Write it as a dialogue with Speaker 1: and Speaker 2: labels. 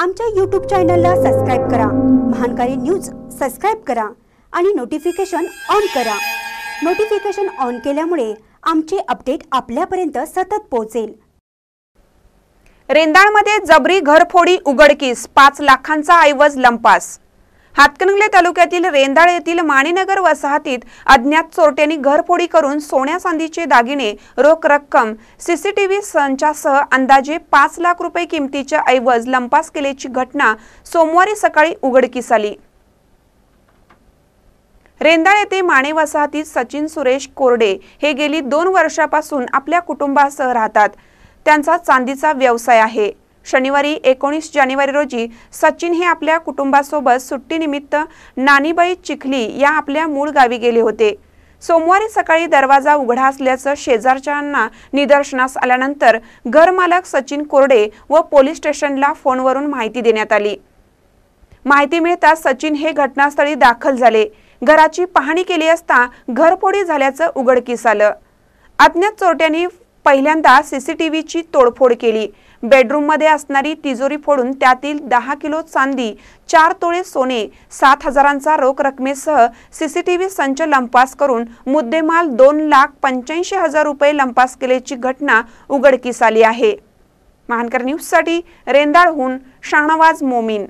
Speaker 1: आमच्या YouTube चॅनलला subscribe करा, महानकारी न्यूज सबस्क्राइब करा आणि नोटिफिकेशन ऑन करा। नोटिफिकेशन ऑन केल्यामुळे आमचे अपडेट आपल्यापर्यंत सतत पोहोचेल।
Speaker 2: रेंदाळमध्ये जबरी घरफोडी उघडकीस, 5 लाखांचा ऐवज लंपास। हातकणंगले तालुक्यातील रेंदाळ येथील माणीनगर वसाहतीत अज्ञात चोरट्यांनी घरफोडी करून सोन्या चांदीचे दागिने, रोख रक्कम, सीसीटीव्ही संचासह अंदाजे 5 लाख रुपये किमतीचे ऐवज लंपास केल्याची घटना सोमवारी सकाळी उघडकीस आली। रेंदाळ येथे माणे वसाहतीत सचिन सुरेश कोरडे हे गेली 2 वर्षापासून आपल्या कुटुंबासह राहतात। त्यांचा चांदीचा व्यवसाय आहे। शनिवारी 19 जानेवारी रोजी सचिन हे आपल्या कुटुंबासोबत सुट्टीनिमित्त नानीबाई चिखली या आपल्या मूळ गावी गेले होते। सोमवारी सकाळी दरवाजा उघडा असल्याचं शेजारच्यांना निदर्शनास आल्यानंतर घरमालक सचिन कोरडे व पोलीस स्टेशनला फोनवरून माहिती देण्यात आली। माहिती मिळताच सचिन हे घटनास्थळी दाखल झाले। घराची पाहणी केली असता घरफोडी झाल्याचं उघडकीस आलं। अज्ञात चोरट्यांनी पहिल्यांदा सीसीटीव्हीची तोडफोड केली। बेडरूम मध्ये असणारी तिजोरी फोडून त्यातील 10 किलो चांदी, 4 तोळे सोने, 7 हजारांचा रोख रकमेसह सीसीटीव्ही संच लंपास करून मुद्देमाल 2,85,000 रुपये लंपास केल्याची घटना उघडकीस आली आहे। महानकर न्यूज साठी रेंदाळहून शाहनवाज मोमीन।